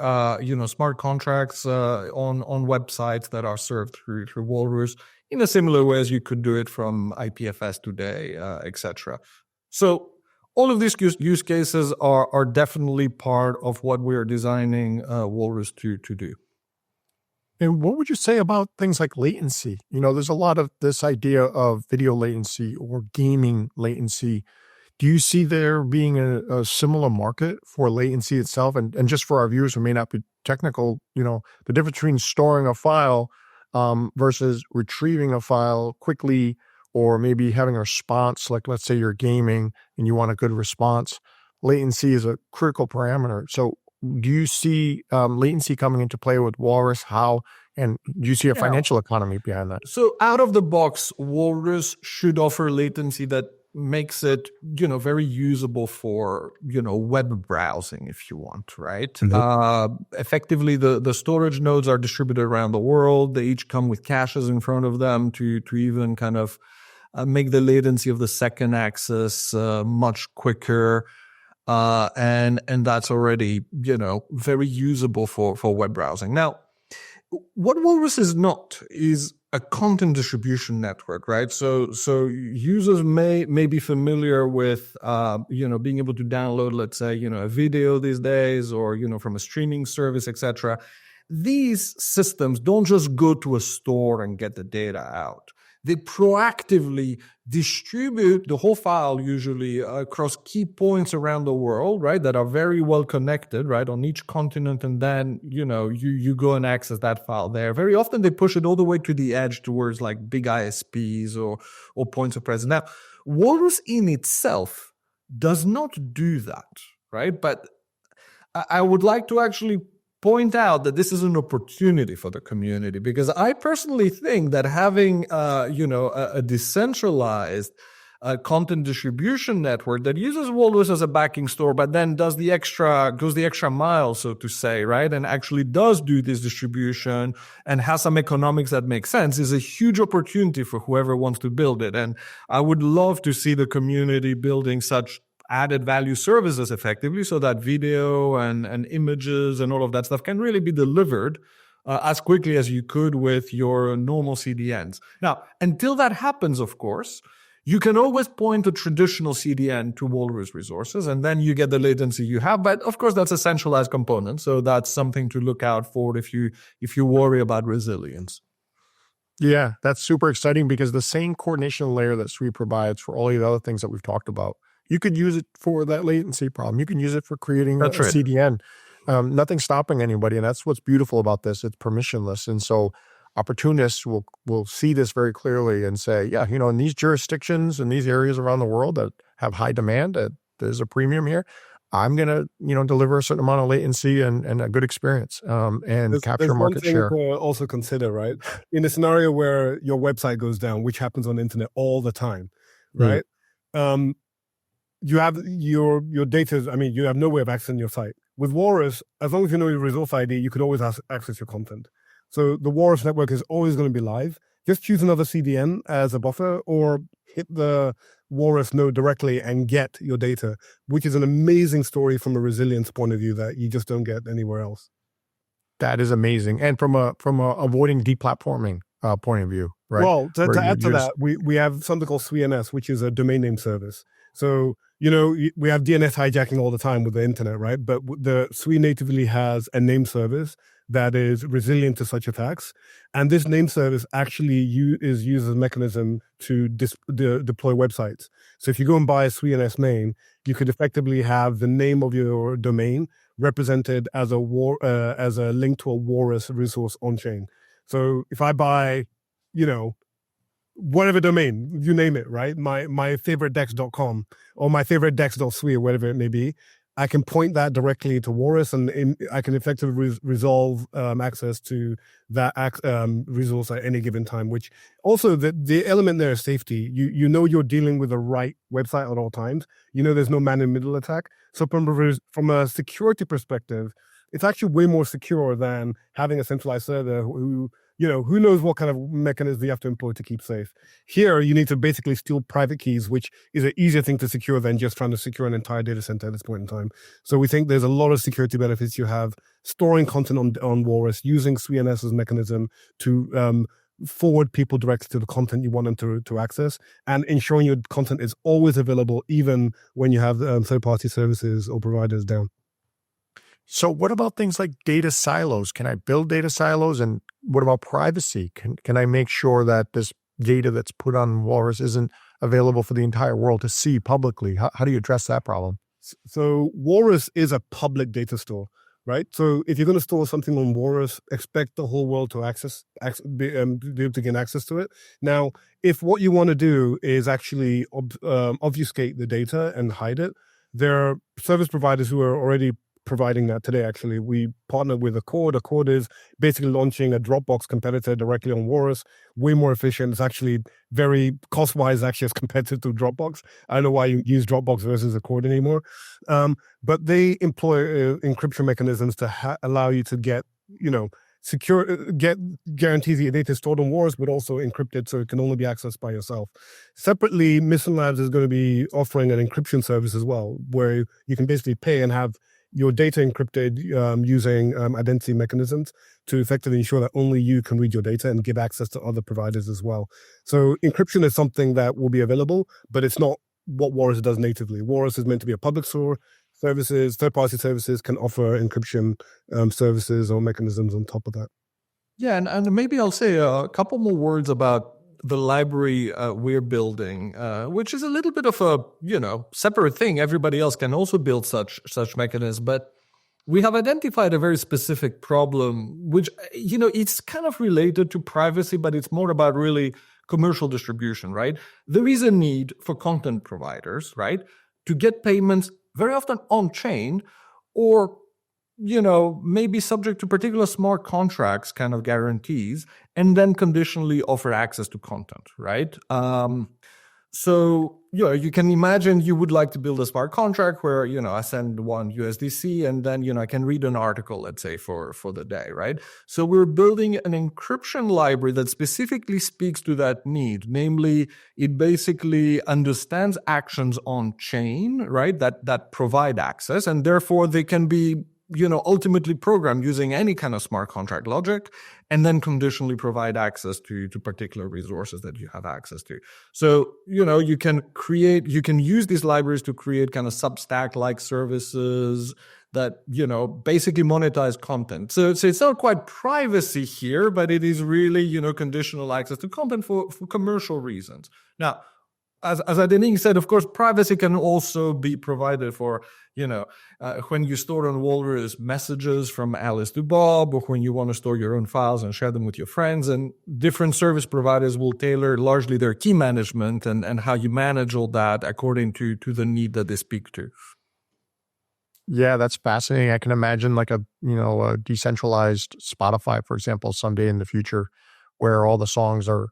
smart contracts on websites that are served through Walrus in a similar way as you could do it from IPFS today, etc. So all of these use cases are definitely part of what we are designing Walrus to do. And what would you say about things like latency? There's a lot of this idea of video latency or gaming latency. Do you see there being a similar market for latency itself? And just for our viewers who may not be technical, the difference between storing a file versus retrieving a file quickly, or maybe having a response, like let's say you're gaming and you want a good response. Latency is a critical parameter. So do you see latency coming into play with Walrus? How? And do you see a financial economy behind that? So out of the box, Walrus should offer latency that makes it, very usable for, web browsing, if you want, right? Mm-hmm. Effectively, the storage nodes are distributed around the world. They each come with caches in front of them to even kind of make the latency of the second access much quicker. And that's already, very usable for web browsing. Now, what Walrus is not is a content distribution network, right? So users may be familiar with, being able to download, let's say, a video these days, or, from a streaming service, etc. These systems don't just go to a store and get the data out. They proactively distribute the whole file, usually across key points around the world, right, that are very well connected, right, on each continent, and then, you go and access that file there. Very often they push it all the way to the edge towards like big ISPs or points of presence. Now, Walrus in itself does not do that, right? But I would like to actually point out that this is an opportunity for the community, because I personally think that having, a decentralized content distribution network that uses Walrus as a backing store, but then goes the extra mile, so to say, right, and actually does do this distribution and has some economics that make sense, is a huge opportunity for whoever wants to build it. And I would love to see the community building such added value services effectively, so that video and images and all of that stuff can really be delivered as quickly as you could with your normal CDNs. Now, until that happens, of course, you can always point a traditional CDN to Walrus resources, and then you get the latency you have. But of course, that's a centralized component, so that's something to look out for if you worry about resilience. Yeah, that's super exciting because the same coordination layer that Sui provides for all the other things that we've talked about, you could use it for that latency problem. You can use it for creating a CDN. Nothing's stopping anybody, and that's what's beautiful about this. It's permissionless, and so opportunists will see this very clearly and say, yeah, in these jurisdictions and these areas around the world that have high demand, there's a premium here. I'm going to, deliver a certain amount of latency and a good experience and capture market share. There's one thing to also consider, right? In a scenario where your website goes down, which happens on the internet all the time, right? You have your data. I mean, you have no way of accessing your site. With Walrus, as long as you know your resource ID, you could always access your content. So the Walrus network is always going to be live. Just choose another CDN as a buffer or hit the Walrus node directly and get your data, which is an amazing story from a resilience point of view that you just don't get anywhere else. That is amazing. And from a avoiding deplatforming point of view, right? Well, to add to that, we have something called Sui NS, which is a domain name service. So, we have DNS hijacking all the time with the internet, right? But the Sui natively has a name service that is resilient to such attacks. And this name service actually is used as a mechanism to deploy websites. So if you go and buy a Sui NS name, you could effectively have the name of your domain represented as a link to a Walrus resource on-chain. So if I buy, whatever domain, you name it, right? My favorite dex.com or my favorite dex.sui or whatever it may be, I can point that directly to Walrus and I can effectively resolve access to that resource at any given time, which also the element there is safety. You're dealing with the right website at all times. There's no man-in-the-middle attack. So from a security perspective, it's actually way more secure than having a centralized server who knows what kind of mechanism you have to employ to keep safe. Here, you need to basically steal private keys, which is an easier thing to secure than just trying to secure an entire data center at this point in time. So we think there's a lot of security benefits you have storing content on Walrus, using Sui NS as a mechanism to forward people directly to the content you want them to access, and ensuring your content is always available, even when you have third-party services or providers down. So what about things like data silos? Can I build data silos? And what about privacy? Can I make sure that this data that's put on Walrus isn't available for the entire world to see publicly? How do you address that problem? So Walrus is a public data store, right? So if you're going to store something on Walrus, expect the whole world to be able to gain access to it. Now, if what you want to do is actually obfuscate the data and hide it, there are service providers who are already providing that today. Actually, we partner with Accord. Accord is basically launching a Dropbox competitor directly on Walrus. Way more efficient. It's actually very cost-wise, actually, as competitive to Dropbox. I don't know why you use Dropbox versus Accord anymore. But they employ encryption mechanisms to allow you to get, guarantees that your data is stored on Walrus, but also encrypted, so it can only be accessed by yourself. Separately, Mysten Labs is going to be offering an encryption service as well, where you can basically pay and have your data encrypted using identity mechanisms to effectively ensure that only you can read your data and give access to other providers as well. So encryption is something that will be available, but it's not what Walrus does natively. Walrus is meant to be a public store. Third-party services can offer encryption services or mechanisms on top of that. Yeah, and maybe I'll say a couple more words about the library we're building, which is a little bit of a separate thing. Everybody else can also build such mechanisms, but we have identified a very specific problem, which it's kind of related to privacy, but it's more about really commercial distribution, right? There is a need for content providers, right, to get payments very often on chain, or maybe subject to particular smart contracts kind of guarantees, and then conditionally offer access to content, right? So, you can imagine you would like to build a smart contract where, I send one USDC and then, I can read an article, let's say, for the day, right? So we're building an encryption library that specifically speaks to that need. Namely, it basically understands actions on chain, right, that provide access, and therefore they can be ultimately program using any kind of smart contract logic, and then conditionally provide access to particular resources that you have access to. So, you can use these libraries to create kind of Substack-like services that, basically monetize content. So it's not quite privacy here, but it is really, conditional access to content for commercial reasons. Now, as Adeniyi said, of course, privacy can also be provided for, when you store on Walrus messages from Alice to Bob, or when you want to store your own files and share them with your friends. And different service providers will tailor largely their key management and how you manage all that according to the need that they speak to. Yeah, that's fascinating. I can imagine like a decentralized Spotify, for example, someday in the future, where all the songs are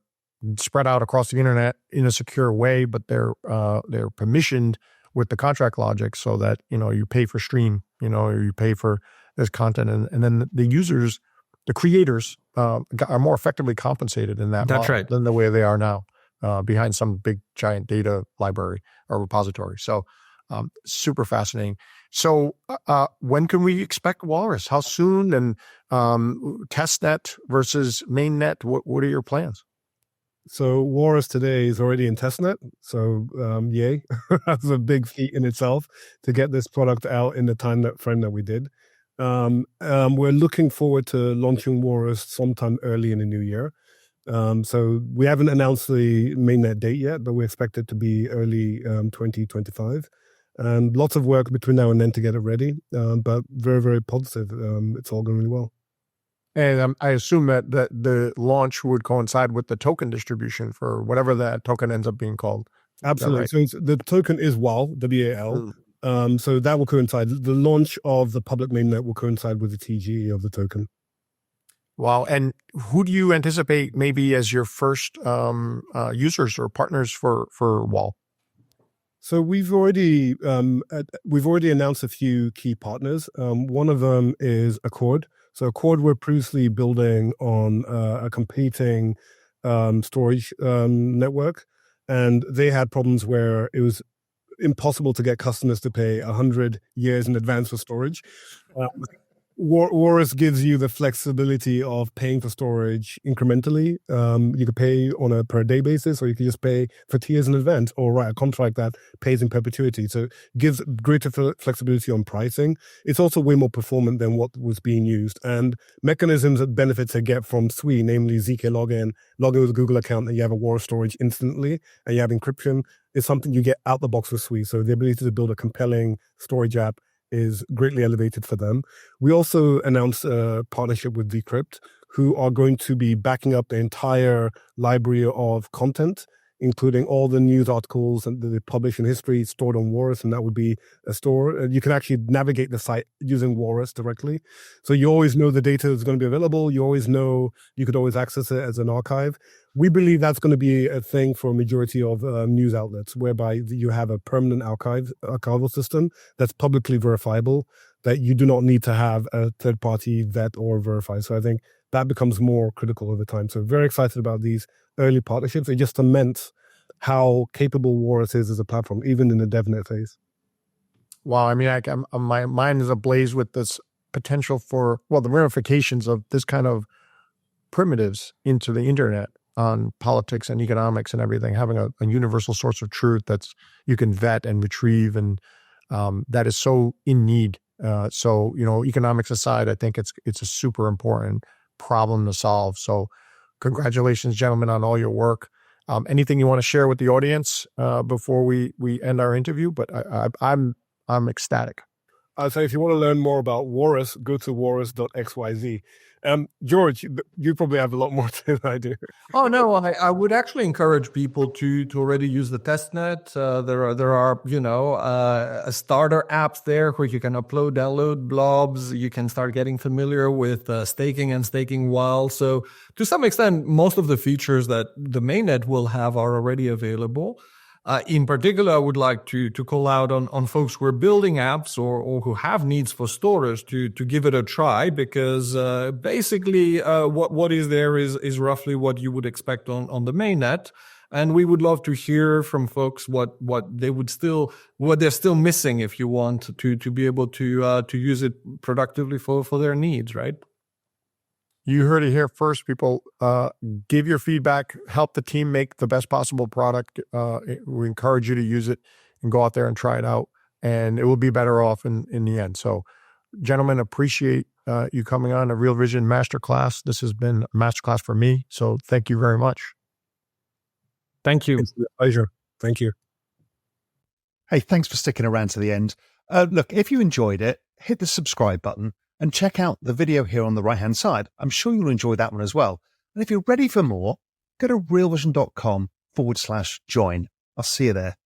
spread out across the internet in a secure way, but they're permissioned with the contract logic, so that you pay for stream, or you pay for this content, and then the users, the creators, are more effectively compensated in that model than the way they are now behind some big giant data library or repository. So super fascinating. So when can we expect Walrus? How soon? And testnet versus mainnet, what are your plans? So Walrus today is already in testnet. So yay, that's a big feat in itself to get this product out in the time frame that we did. We're looking forward to launching Walrus sometime early in the new year. So we haven't announced the mainnet date yet, but we expect it to be early 2025. And lots of work between now and then to get it ready, but very, very positive. It's all going really well. And I assume that the launch would coincide with the token distribution for whatever that token ends up being called. Absolutely. Right? So the token is WAL, W-A-L. So that will coincide. The launch of the public mainnet will coincide with the TGE of the token. Wow. And who do you anticipate maybe as your first users or partners for WAL? So we've already announced a few key partners. One of them is Accord. So Accord were previously building on a competing storage network, and they had problems where it was impossible to get customers to pay 100 years in advance for storage. Walrus gives you the flexibility of paying for storage incrementally. You could pay on a per day basis, or you could just pay for tiers in advance, or write a contract that pays in perpetuity. So it gives greater flexibility on pricing. It's also way more performant than what was being used. And mechanisms and benefits I get from Sui, namely ZK login with a Google account, and you have a Walrus storage instantly, and you have encryption, is something you get out the box with Sui. So the ability to build a compelling storage app is greatly elevated for them. We also announced a partnership with Decrypt, who are going to be backing up the entire library of content, including all the news articles and the published in history stored on Walrus, and that would be a store. You can actually navigate the site using Walrus directly. So you always know the data is going to be available. You always know you could always access it as an archive. We believe that's going to be a thing for a majority of news outlets, whereby you have a permanent archival system that's publicly verifiable, that you do not need to have a third-party vet or verify. So I think that becomes more critical over time. So very excited about these early partnerships. It just cements how capable Walrus is as a platform, even in the DevNet phase. Wow. I mean, my mind is ablaze with this potential for, the ramifications of this kind of primitives into the internet on politics and economics and everything, having a universal source of truth that's you can vet and retrieve, and that is so in need. So, economics aside, I think it's a super important problem to solve. So congratulations, gentlemen, on all your work. Anything you want to share with the audience before we end our interview? But I'm ecstatic. So if you want to learn more about Walrus, go to walrus.xyz. George, you probably have a lot more to say than I do. Oh no, I would actually encourage people to already use the testnet. There are starter apps there where you can upload, download blobs. You can start getting familiar with staking and staking WAL. So to some extent, most of the features that the mainnet will have are already available. In particular, I would like to call out on folks who are building apps or who have needs for storage to give it a try, because basically what is there is roughly what you would expect on the mainnet. And we would love to hear from folks what they're still missing, if you want, to be able to use it productively for their needs, right? You heard it here first, people. Give your feedback, help the team make the best possible product. We encourage you to use it and go out there and try it out, and it will be better off in the end. So, gentlemen, appreciate you coming on a Real Vision Masterclass. This has been a masterclass for me, so thank you very much. Thank you. It's a pleasure. Thank you. Hey, thanks for sticking around to the end. Look, if you enjoyed it, hit the subscribe button and check out the video here on the right-hand side. I'm sure you'll enjoy that one as well. And if you're ready for more, go to realvision.com/join. I'll see you there.